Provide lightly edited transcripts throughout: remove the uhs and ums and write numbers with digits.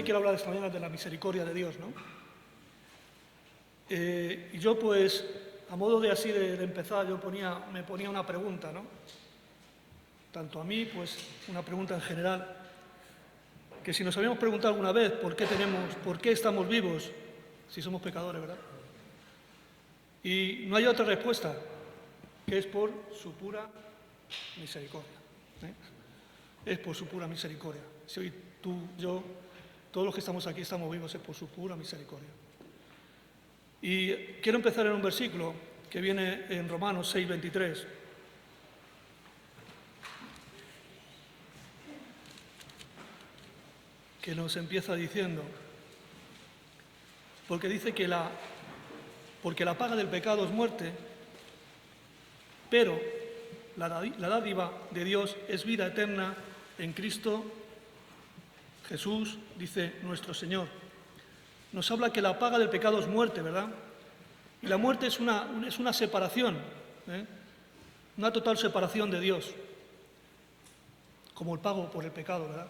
que quiero hablar esta mañana es de la misericordia de Dios, ¿no? Y yo, pues, a modo de así de empezar, me ponía una pregunta, ¿no? Tanto a mí, pues, una pregunta en general, que si nos habíamos preguntado alguna vez por qué estamos vivos, si somos pecadores, ¿verdad? Y no hay otra respuesta, que es por su pura misericordia, ¿eh? Es por su pura misericordia. Si hoy tú, yo, todos los que estamos aquí estamos vivos, es por su pura misericordia. Y quiero empezar en un versículo que viene en Romanos 6:23. Que nos empieza diciendo, porque dice que porque la paga del pecado es muerte, pero la dádiva de Dios es vida eterna en Cristo Jesús, dice nuestro Señor. Nos habla que la paga del pecado es muerte, ¿verdad? Y la muerte es una separación, ¿eh? Una total separación de Dios, como el pago por el pecado, ¿verdad?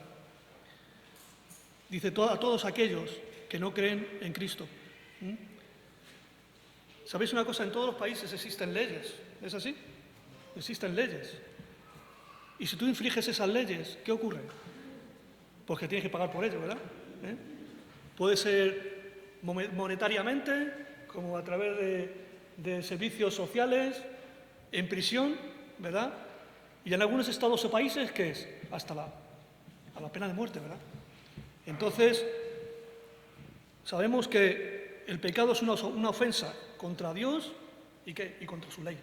Dice a todos aquellos que no creen en Cristo. ¿Sabéis una cosa? En todos los países existen leyes, ¿es así? Existen leyes. Y si tú infringes esas leyes, ¿qué ocurre? Pues que tienes que pagar por ello, ¿verdad? Puede ser monetariamente, como a través de servicios sociales, en prisión, ¿verdad? Y en algunos estados o países, ¿qué es? Hasta a la pena de muerte, ¿verdad? Entonces, sabemos que el pecado es una ofensa contra Dios y contra su ley.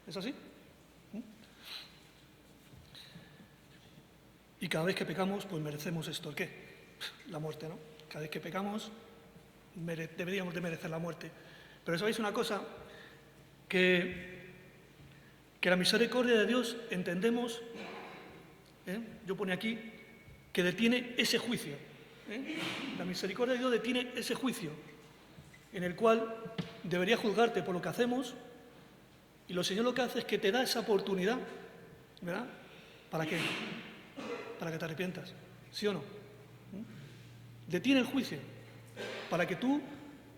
¿Es así? Y cada vez que pecamos, pues merecemos esto. ¿Qué? La muerte, ¿no? Cada vez que pecamos, deberíamos de merecer la muerte. Pero ¿sabéis una cosa? Que la misericordia de Dios entendemos, yo pone aquí, que detiene ese juicio. La misericordia de Dios detiene ese juicio en el cual debería juzgarte por lo que hacemos, y el Señor lo que hace es que te da esa oportunidad, ¿verdad? ¿Para qué? Para que te arrepientas, ¿sí o no? Detiene el juicio para que tú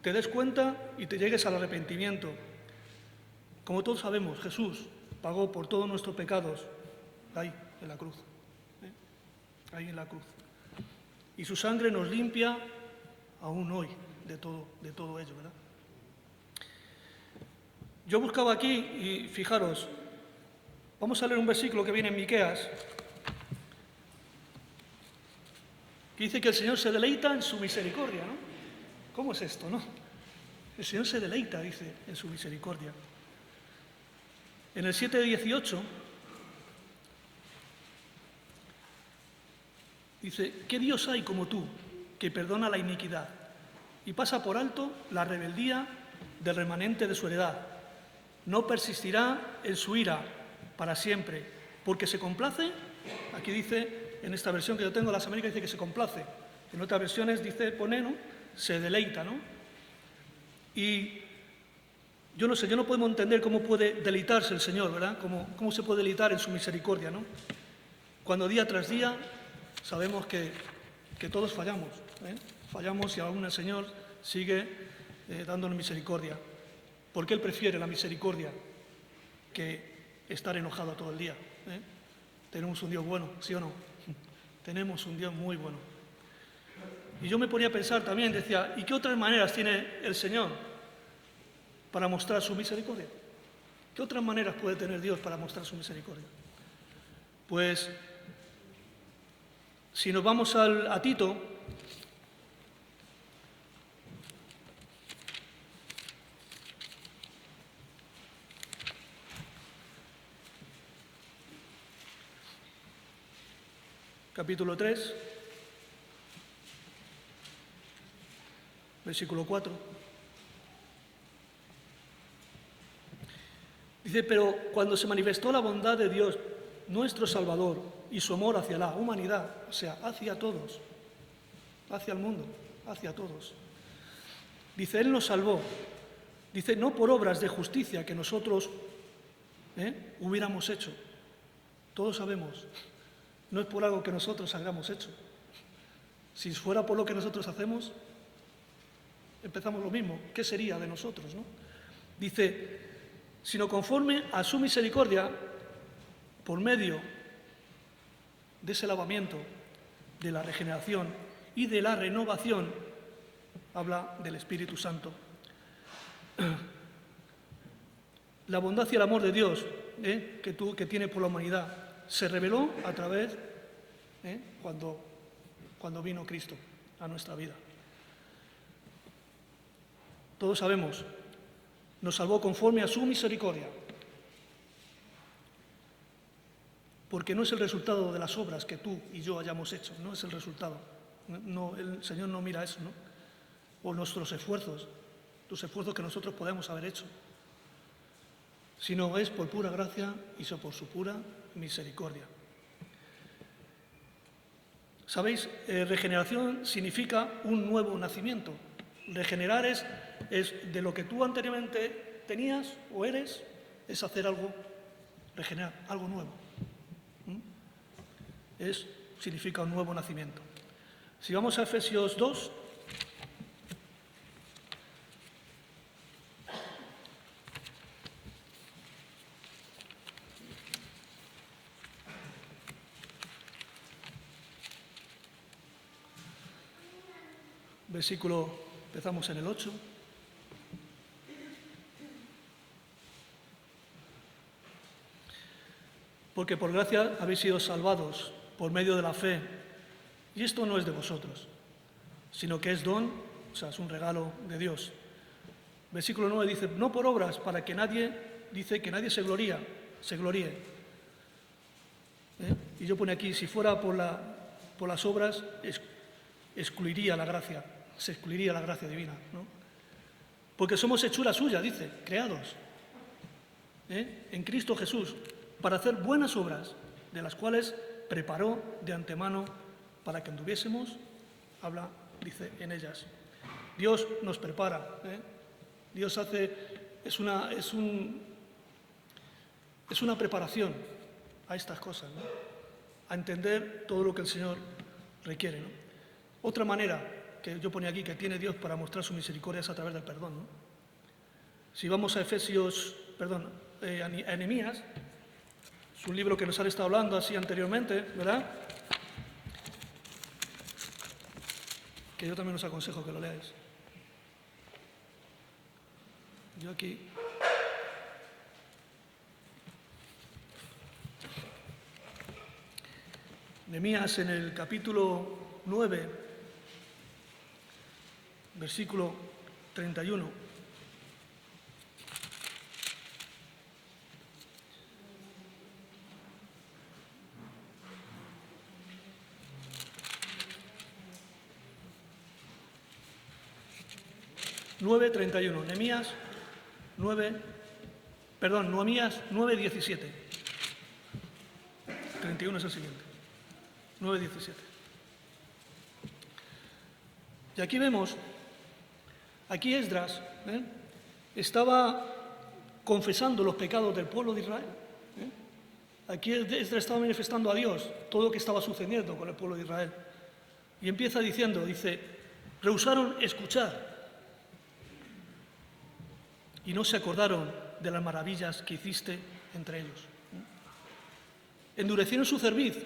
te des cuenta y te llegues al arrepentimiento. Como todos sabemos, Jesús pagó por todos nuestros pecados ahí, en la cruz, ahí en la cruz. Y su sangre nos limpia aún hoy de todo ello, ¿verdad? Yo buscaba aquí, y fijaros, vamos a leer un versículo que viene en Miqueas, que dice que el Señor se deleita en su misericordia, ¿no? ¿Cómo es esto, no? El Señor se deleita, dice, en su misericordia. En el 7:18 dice, ¿qué Dios hay como tú, que perdona la iniquidad y pasa por alto la rebeldía del remanente de su heredad? No persistirá en su ira para siempre, porque se complace, aquí dice, en esta versión que yo tengo, las Américas, dice que se complace. En otras versiones pone, ¿no? Se deleita, ¿no? Y yo no sé, yo no podemos entender cómo puede deleitarse el Señor, ¿verdad? Cómo se puede deleitar en su misericordia, ¿no? Cuando día tras día sabemos que todos fallamos, fallamos y aún el Señor sigue dándonos misericordia. Porque Él prefiere la misericordia que estar enojado todo el día. Tenemos un Dios bueno, ¿sí o no? Tenemos un Dios muy bueno. Y yo me ponía a pensar también, decía, ¿y qué otras maneras tiene el Señor para mostrar su misericordia? ¿Qué otras maneras puede tener Dios para mostrar su misericordia? Pues, si nos vamos a Tito, capítulo 3, versículo 4. Dice, pero cuando se manifestó la bondad de Dios, nuestro Salvador, y su amor hacia la humanidad, o sea, hacia todos, hacia el mundo, hacia todos. Dice, Él nos salvó, dice, no por obras de justicia que nosotros hubiéramos hecho. Todos sabemos, no es por algo que nosotros hayamos hecho, Si fuera por lo que nosotros hacemos, empezamos lo mismo. ¿Qué sería de nosotros, no? Dice, sino conforme a su misericordia, por medio de ese lavamiento, de la regeneración y de la renovación, habla del Espíritu Santo. La bondad y el amor de Dios que tiene por la humanidad se reveló a través cuando vino Cristo a nuestra vida. Todos sabemos, nos salvó conforme a su misericordia, porque no es el resultado de las obras que tú y yo hayamos hecho, no es el resultado. No, el Señor no mira eso, ¿no? O nuestros esfuerzos, los esfuerzos que nosotros podemos haber hecho, sino es por pura gracia y por su pura misericordia. ¿Sabéis? Regeneración significa un nuevo nacimiento. Regenerar es de lo que tú anteriormente tenías o eres, es hacer algo, regenerar, algo nuevo. Significa un nuevo nacimiento. Si vamos a Efesios 2, versículo, empezamos en el 8. Porque por gracia habéis sido salvados por medio de la fe, y esto no es de vosotros, sino que es don, o sea, es un regalo de Dios. Versículo 9 dice, no por obras, para que nadie se gloríe. Y yo pone aquí, si fuera por las obras, excluiría la gracia, se excluiría la gracia divina, ¿no? Porque somos hechura suya, dice, creados en Cristo Jesús, para hacer buenas obras, de las cuales preparó de antemano para que anduviésemos, dice, en ellas. Dios nos prepara, Dios es una preparación a estas cosas, ¿no? A entender todo lo que el Señor requiere, ¿no? Otra manera que yo ponía aquí que tiene Dios para mostrar su misericordia es a través del perdón, ¿no? Si vamos a a Nehemías, es un libro que nos han estado hablando así anteriormente, ¿verdad? Que yo también os aconsejo que lo leáis. Yo aquí... Nehemías en el capítulo 9, versículo 31. Nehemías 9:17. 31 es el siguiente. 9:17. Y aquí vemos, aquí Esdras estaba confesando los pecados del pueblo de Israel. Aquí Esdras estaba manifestando a Dios todo lo que estaba sucediendo con el pueblo de Israel. Y empieza diciendo, rehusaron escuchar y no se acordaron de las maravillas que hiciste entre ellos. Endurecieron su cerviz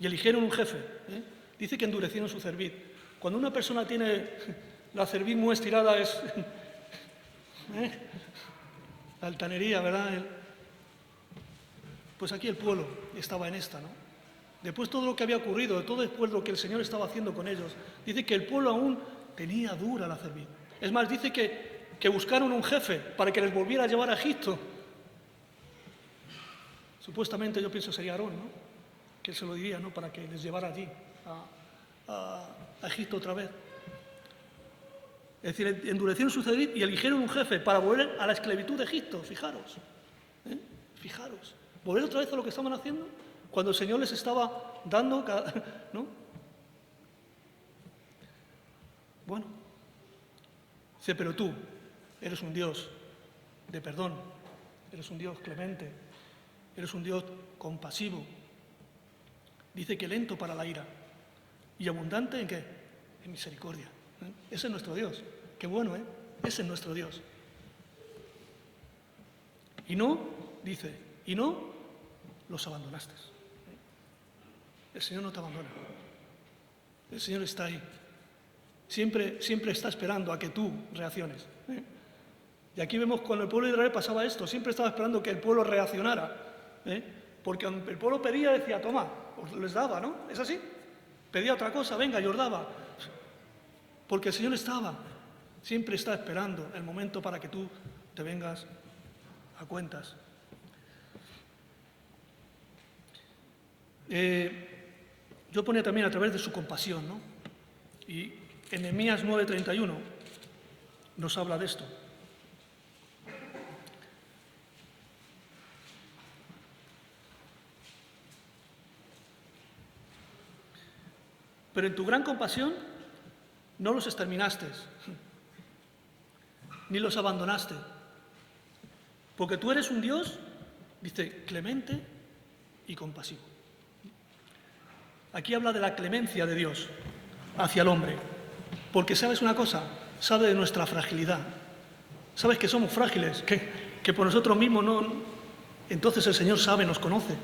y eligieron un jefe. Dice que endurecieron su cerviz. Cuando una persona tiene la cerviz muy estirada es la altanería, ¿verdad? Pues aquí el pueblo estaba en esta, ¿no? Después todo lo que había ocurrido, todo después lo que el Señor estaba haciendo con ellos, dice que el pueblo aún tenía dura la cerviz. Es más, dice que buscaron un jefe para que les volviera a llevar a Egipto. Supuestamente yo pienso sería Aarón, ¿no? Que él se lo diría, ¿no? Para que les llevara allí, a Egipto otra vez. Es decir, endurecieron su cerviz y eligieron un jefe para volver a la esclavitud de Egipto, fijaros. Fijaros. Volver otra vez a lo que estaban haciendo cuando el Señor les estaba dando, ¿no? Bueno, dice, pero tú eres un Dios de perdón, eres un Dios clemente, eres un Dios compasivo. Dice que lento para la ira y abundante ¿en qué? En misericordia. Ese es nuestro Dios. Qué bueno, ¿eh? Ese es nuestro Dios. Y no, dice, y no los abandonaste. El Señor no te abandona. El Señor está ahí. Siempre está esperando a que tú reacciones. Y aquí vemos cuando el pueblo de Israel pasaba esto, siempre estaba esperando que el pueblo reaccionara. Porque cuando el pueblo pedía, decía, toma, os les daba, ¿no? ¿Es así? Pedía otra cosa, venga, y os daba. Porque el Señor siempre está esperando el momento para que tú te vengas a cuentas. Yo ponía también a través de su compasión, ¿no? Y en Nehemías 9:31 nos habla de esto. Pero en tu gran compasión no los exterminaste, ni los abandonaste, porque tú eres un Dios, dice, clemente y compasivo. Aquí habla de la clemencia de Dios hacia el hombre, porque sabes una cosa, sabe de nuestra fragilidad, sabes que somos frágiles, que por nosotros mismos no, entonces el Señor sabe, nos conoce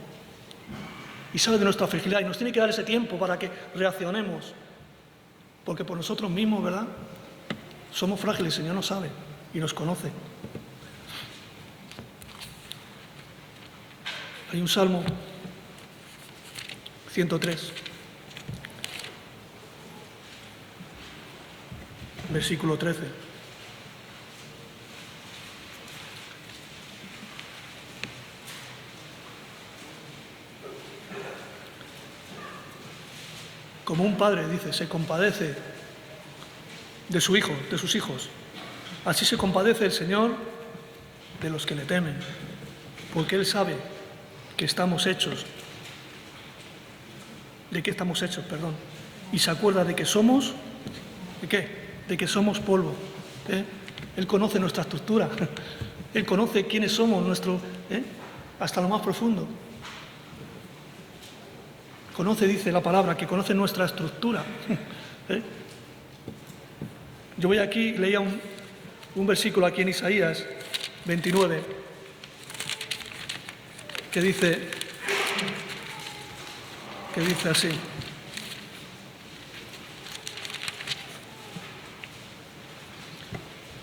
y sabe de nuestra fragilidad y nos tiene que dar ese tiempo para que reaccionemos, porque por nosotros mismos, ¿verdad? Somos frágiles, el Señor nos sabe y nos conoce. Hay un Salmo 103, versículo 13. Como un padre, dice, se compadece de su hijo, de sus hijos. Así se compadece el Señor de los que le temen, porque Él sabe que estamos hechos. ¿De qué estamos hechos? Perdón. Y se acuerda de que somos, ¿de qué? De que somos polvo. Él conoce nuestra estructura. Él conoce quiénes somos, hasta lo más profundo. Conoce, dice la palabra, que conoce nuestra estructura. Yo voy aquí, leía un versículo aquí en Isaías 29, que dice así.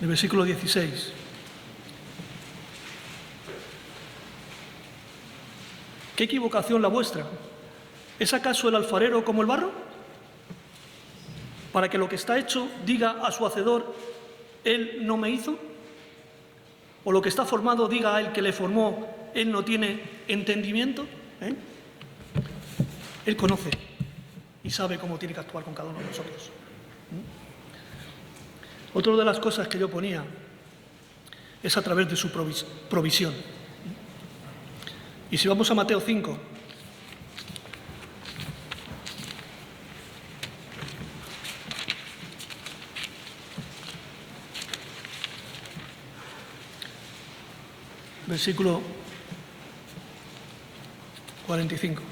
El versículo 16. ¿Qué equivocación la vuestra? ¿Es acaso el alfarero como el barro? Para que lo que está hecho diga a su hacedor, él no me hizo. O lo que está formado diga a él que le formó, él no tiene entendimiento. Él conoce y sabe cómo tiene que actuar con cada uno de nosotros. Otra de las cosas que yo ponía es a través de su provisión. Y si vamos a Mateo 5, versículo 45.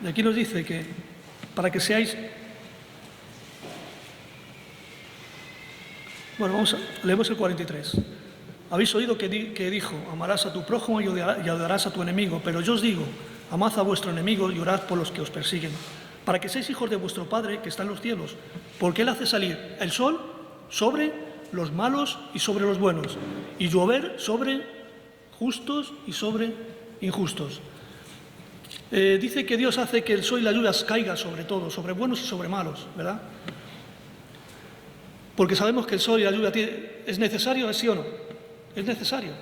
Y aquí nos dice que para que seáis... Bueno, leemos el 43. Habéis oído que dijo, amarás a tu prójimo y odiarás a tu enemigo, pero yo os digo, amad a vuestro enemigo y orad por los que os persiguen, para que seáis hijos de vuestro Padre que está en los cielos, porque Él hace salir el sol sobre los malos y sobre los buenos, y llover sobre justos y sobre injustos. Dice que Dios hace que el sol y la lluvia caiga sobre todos, sobre buenos y sobre malos, ¿verdad? Porque sabemos que el sol y la lluvia es necesario, ¿sí o no? Es necesario.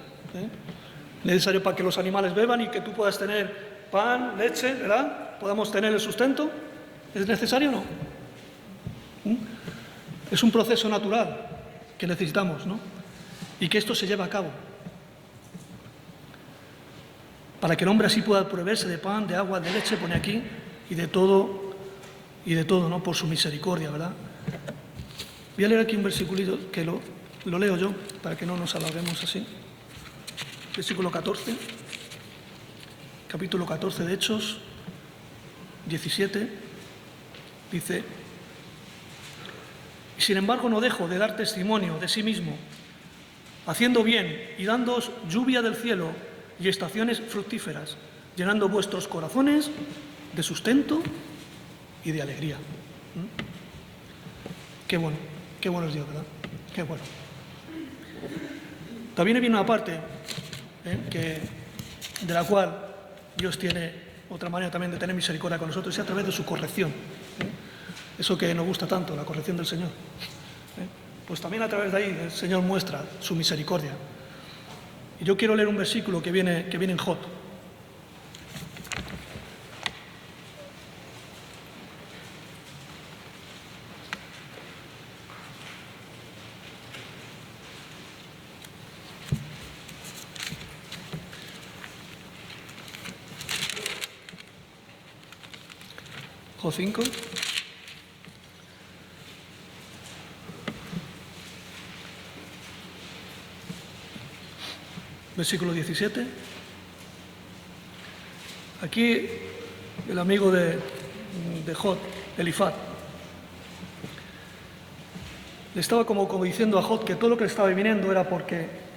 Necesario para que los animales beban y que tú puedas tener pan, leche, ¿verdad? Podamos tener el sustento. ¿Es necesario o no? Es un proceso natural que necesitamos, ¿no? Y que esto se lleve a cabo. Para que el hombre así pueda proveerse de pan, de agua, de leche, pone aquí, y de todo, ¿no? Por su misericordia, ¿verdad? Voy a leer aquí un versículo que lo leo yo, para que no nos alarguemos así. Versículo 14. capítulo 14 de Hechos, 17, dice: y sin embargo no dejo de dar testimonio de sí mismo, haciendo bien y dándoos lluvia del cielo y estaciones fructíferas, llenando vuestros corazones de sustento y de alegría. Qué bueno es Dios, ¿verdad? Qué bueno. También viene una parte de la cual Dios tiene otra manera también de tener misericordia con nosotros, y a través de su corrección. Eso que nos gusta tanto, la corrección del Señor. Pues también a través de ahí el Señor muestra su misericordia. Y yo quiero leer un versículo que viene en Job. Job 5. Versículo 17. Aquí el amigo de Job, Elifaz, le estaba como diciendo a Job que todo lo que le estaba viniendo era porque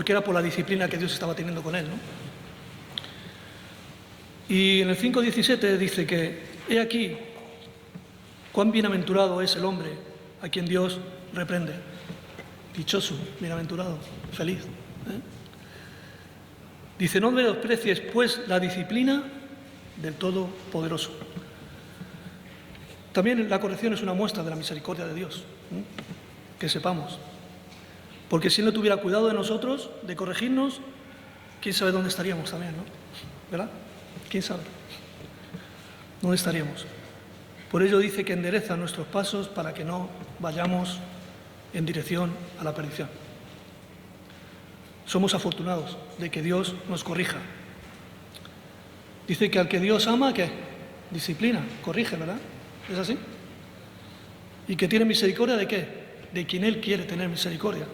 era por la disciplina que Dios estaba teniendo con él, ¿no? Y en el 5:17 dice que he aquí cuán bienaventurado es el hombre a quien Dios reprende. Dichoso, bienaventurado, feliz. Dice: no menosprecies pues la disciplina del Todopoderoso. También la corrección es una muestra de la misericordia de Dios, que sepamos. Porque si Él no tuviera cuidado de nosotros, de corregirnos, quién sabe dónde estaríamos también, ¿no? ¿Verdad? ¿Quién sabe dónde estaríamos? Por ello dice que endereza nuestros pasos para que no vayamos en dirección a la perdición. Somos afortunados de que Dios nos corrija. Dice que al que Dios ama, ¿qué? Disciplina, corrige, ¿verdad? ¿Es así? Y que tiene misericordia ¿de qué? De quien Él quiere tener misericordia.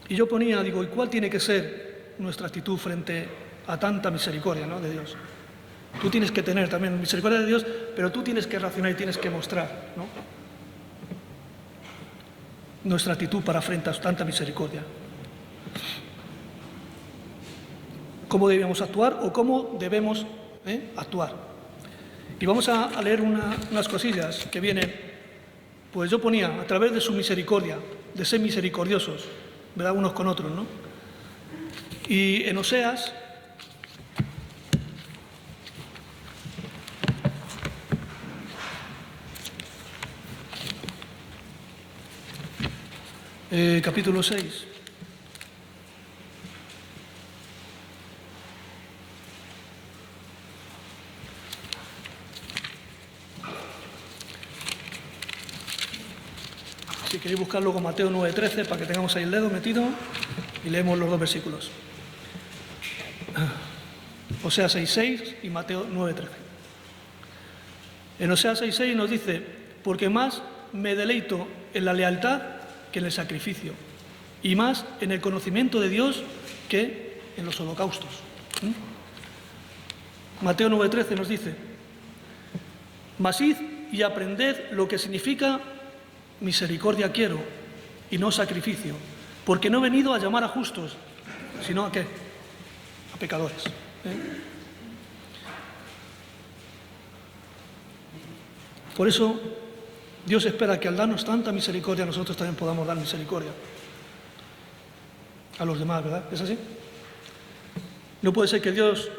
Y yo ponía, digo, ¿y cuál tiene que ser nuestra actitud frente a tanta misericordia, ¿no?, de Dios? Tú tienes que tener también misericordia de Dios, pero tú tienes que racionar y tienes que mostrar, ¿no?, nuestra actitud para frente a tanta misericordia. ¿Cómo debíamos actuar o cómo debemos actuar? Y vamos a leer unas cosillas que vienen, pues yo ponía, a través de su misericordia, de ser misericordiosos, ¿verdad?, unos con otros, ¿no? Y en Oseas, capítulo 6. Si queréis buscarlo con Mateo 9:13 para que tengamos ahí el dedo metido y leemos los dos versículos. Oseas 6:6 y Mateo 9:13. En Oseas 6:6 nos dice: porque más me deleito en la lealtad que en el sacrificio, y más en el conocimiento de Dios que en los holocaustos. Mateo 9:13 nos dice: mas id y aprended lo que significa misericordia quiero y no sacrificio, porque no he venido a llamar a justos, sino ¿a qué? A pecadores. Por eso Dios espera que al darnos tanta misericordia nosotros también podamos dar misericordia a los demás, ¿verdad? ¿Es así? No puede ser que Dios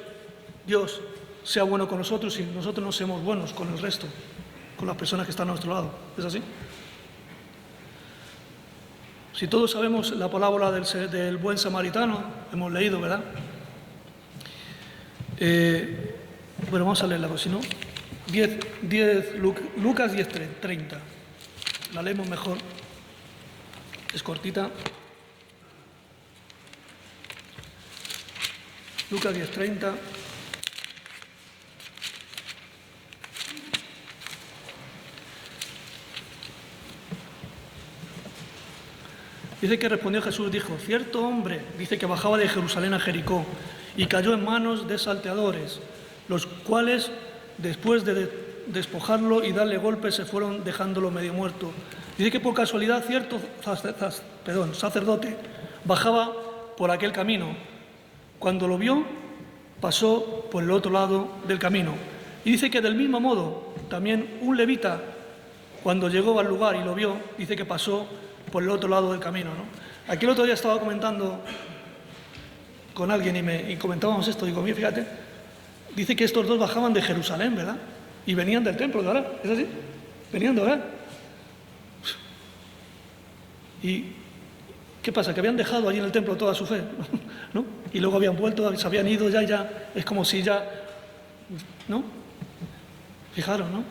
sea bueno con nosotros y nosotros no seamos buenos con el resto, con las personas que están a nuestro lado. ¿Es así? Si todos sabemos la parábola del buen samaritano, hemos leído, ¿verdad? Bueno, vamos a leerla, pues si no. Lucas 10:30. La leemos mejor. Es cortita. Lucas 10:30. Dice que respondió Jesús, dijo, cierto hombre, dice que bajaba de Jerusalén a Jericó y cayó en manos de salteadores, los cuales, después de despojarlo y darle golpes, se fueron dejándolo medio muerto. Dice que por casualidad cierto sacerdote bajaba por aquel camino. Cuando lo vio, pasó por el otro lado del camino. Y dice que del mismo modo, también un levita, cuando llegó al lugar y lo vio, dice que pasó por el otro lado del camino, ¿no? Aquí el otro día estaba comentando con alguien y comentábamos esto. Digo, mira, fíjate, dice que estos dos bajaban de Jerusalén, ¿verdad? Y venían del templo de orar, ¿es así? Venían de orar. ¿Y qué pasa? Que habían dejado allí en el templo toda su fe, ¿no? Y luego habían vuelto, se habían ido ya, es como si ya, ¿no? Fijaros, ¿no?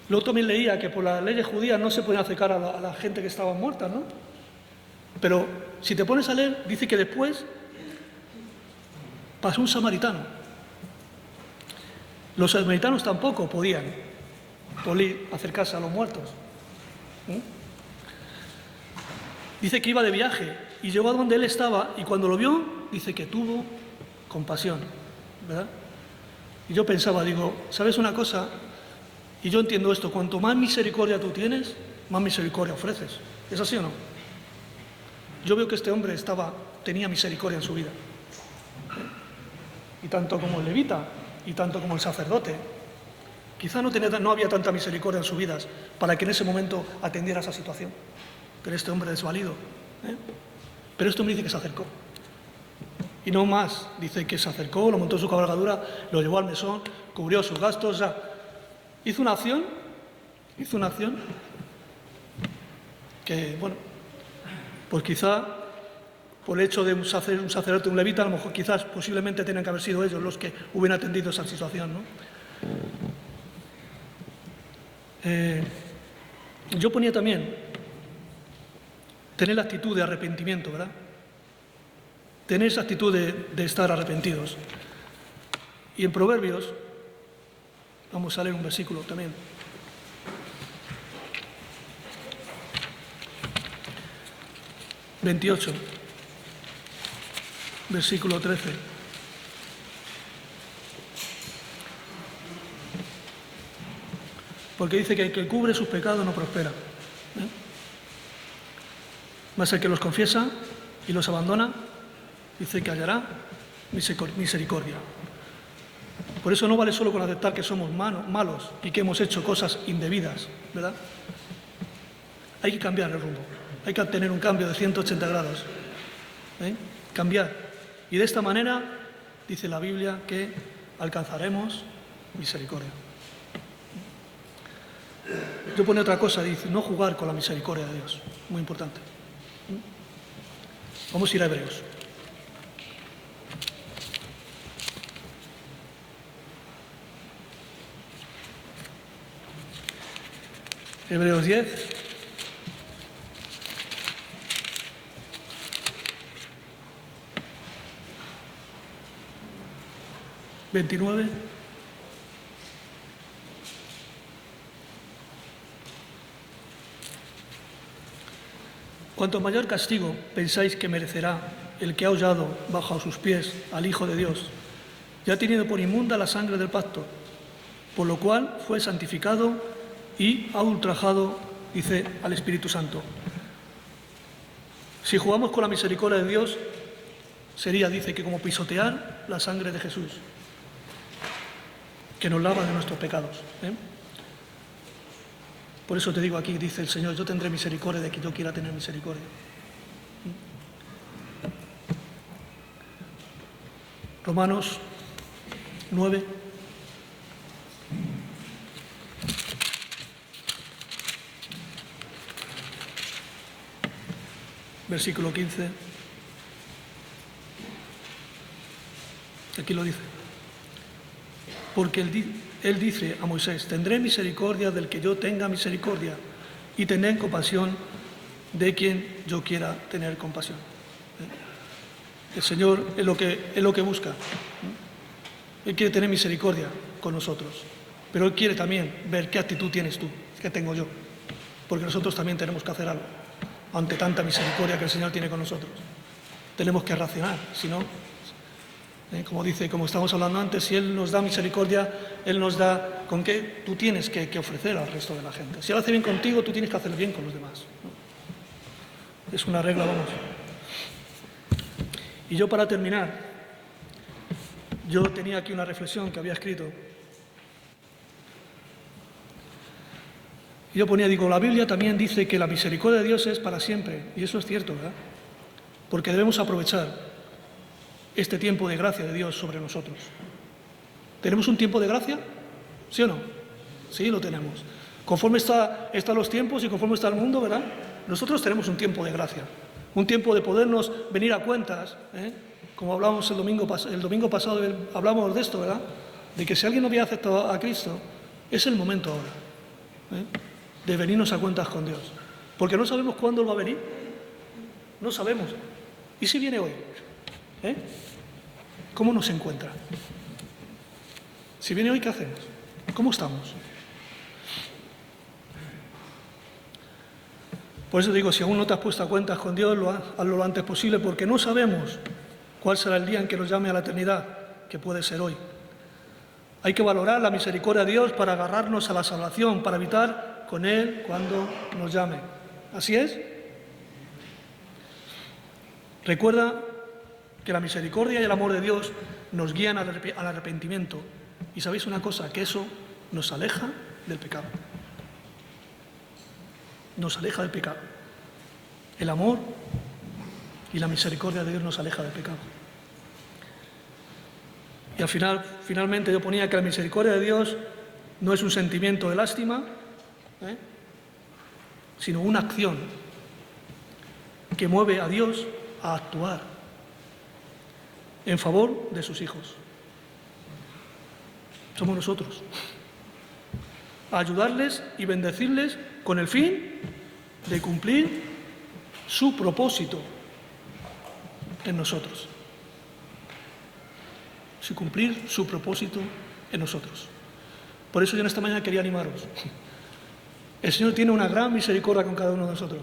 Luego también leía que por las leyes judías no se podían acercar a la gente que estaba muerta, ¿no? Pero si te pones a leer, dice que después pasó un samaritano. Los samaritanos tampoco podían acercarse a los muertos. Dice que iba de viaje y llegó a donde él estaba y cuando lo vio, dice que tuvo compasión, ¿verdad? Y yo pensaba, digo, ¿sabes una cosa? Y yo entiendo esto, cuanto más misericordia tú tienes, más misericordia ofreces. ¿Es así o no? Yo veo que este hombre tenía misericordia en su vida. Y tanto como el levita, y tanto como el sacerdote. Quizá no había tanta misericordia en sus vidas para que en ese momento atendiera esa situación. Pero este hombre desvalido. Pero este hombre dice que se acercó. Y no más, dice que se acercó, lo montó en su cabalgadura, lo llevó al mesón, cubrió sus gastos, hizo una acción que, bueno, pues quizá por el hecho de un sacerdote, un levita, a lo mejor quizás posiblemente tenían que haber sido ellos los que hubieran atendido esa situación, ¿no? Yo ponía también tener la actitud de arrepentimiento, ¿verdad? Tener esa actitud de estar arrepentidos. Y en Proverbios, vamos a leer un versículo también. ...28... versículo 13. Porque dice que el que cubre sus pecados no prospera. Mas el que los confiesa y los abandona, dice que hallará misericordia. Por eso no vale solo con aceptar que somos malos y que hemos hecho cosas indebidas, ¿verdad? Hay que cambiar el rumbo. Hay que tener un cambio de 180 grados. Cambiar. Y de esta manera, dice la Biblia, que alcanzaremos misericordia. Yo pone otra cosa, dice, no jugar con la misericordia de Dios. Muy importante. Vamos a ir a Hebreos. Hebreos 10. ¿29? Cuanto mayor castigo pensáis que merecerá el que ha hollado bajo sus pies al Hijo de Dios, y ha tenido por inmunda la sangre del pacto, por lo cual fue santificado y ha ultrajado, dice, al Espíritu Santo. Si jugamos con la misericordia de Dios, sería, dice, que como pisotear la sangre de Jesús, que nos lava de nuestros pecados. Por eso te digo aquí, dice el Señor, yo tendré misericordia de quien yo quiera tener misericordia. Romanos 9. Versículo 15. Aquí lo dice. Porque él dice a Moisés, tendré misericordia del que yo tenga misericordia y tendré compasión de quien yo quiera tener compasión. El Señor es lo que busca. Él quiere tener misericordia con nosotros, pero Él quiere también ver qué actitud tienes tú, qué tengo yo, porque nosotros también tenemos que hacer algo. ante tanta misericordia que el Señor tiene con nosotros. Tenemos que racionar, si no, como estamos hablando antes, si Él nos da misericordia, Él nos da con qué tú tienes que ofrecer al resto de la gente. Si Él hace bien contigo, tú tienes que hacer bien con los demás, ¿no? Es una regla, vamos. Y yo, para terminar, yo tenía aquí una reflexión que había escrito. Y yo ponía, la Biblia también dice que la misericordia de Dios es para siempre. Y eso es cierto, ¿verdad? Porque debemos aprovechar este tiempo de gracia de Dios sobre nosotros. ¿Tenemos un tiempo de gracia? ¿Sí o no? Sí, lo tenemos. Conforme están los tiempos y conforme está el mundo, ¿verdad? Nosotros tenemos un tiempo de gracia. Un tiempo de podernos venir a cuentas, como hablábamos el domingo pasado, hablábamos de esto, ¿verdad? De que si alguien no había aceptado a Cristo, es el momento ahora, de venirnos a cuentas con Dios. Porque no sabemos cuándo Él va a venir. No sabemos. ¿Y si viene hoy? ¿Cómo nos encuentra? Si viene hoy, ¿qué hacemos? ¿Cómo estamos? Por eso digo, si aún no te has puesto a cuentas con Dios, hazlo lo antes posible, porque no sabemos cuál será el día en que nos llame a la eternidad, que puede ser hoy. Hay que valorar la misericordia de Dios para agarrarnos a la salvación, para evitar con Él cuando nos llame. ¿Así es? Recuerda que la misericordia y el amor de Dios nos guían al arrepentimiento. Y sabéis una cosa, que eso nos aleja del pecado. Nos aleja del pecado. El amor y la misericordia de Dios nos aleja del pecado. Y finalmente yo ponía que la misericordia de Dios no es un sentimiento de lástima, sino una acción que mueve a Dios a actuar en favor de sus hijos. Somos nosotros. A ayudarles y bendecirles con el fin de cumplir su propósito en nosotros. Cumplir su propósito en nosotros. Por eso yo en esta mañana quería animaros. El Señor tiene una gran misericordia con cada uno de nosotros.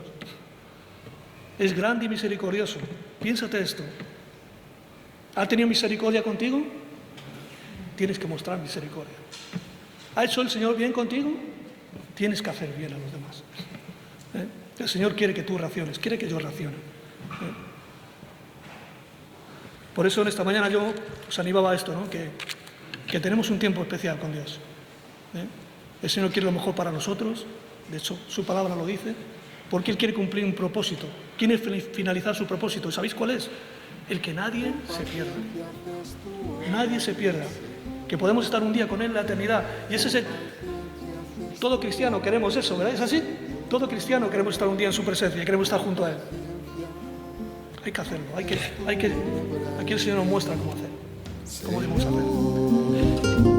Es grande y misericordioso. Piénsate esto. ¿Ha tenido misericordia contigo? Tienes que mostrar misericordia. ¿Ha hecho el Señor bien contigo? Tienes que hacer bien a los demás. El Señor quiere que tú raciones, quiere que yo racione. Por eso en esta mañana yo os animaba a esto, ¿no? que tenemos un tiempo especial con Dios. El Señor quiere lo mejor para nosotros, de hecho su palabra lo dice, porque Él quiere cumplir un propósito, quiere finalizar su propósito. ¿Sabéis cuál es? El que nadie se pierda. Nadie se pierda. Que podemos estar un día con Él en la eternidad. Y ese es todo cristiano queremos eso, ¿verdad? ¿Es así? Todo cristiano queremos estar un día en su presencia y queremos estar junto a Él. Hay que hacerlo, aquí el Señor nos muestra cómo hacer, cómo debemos hacer.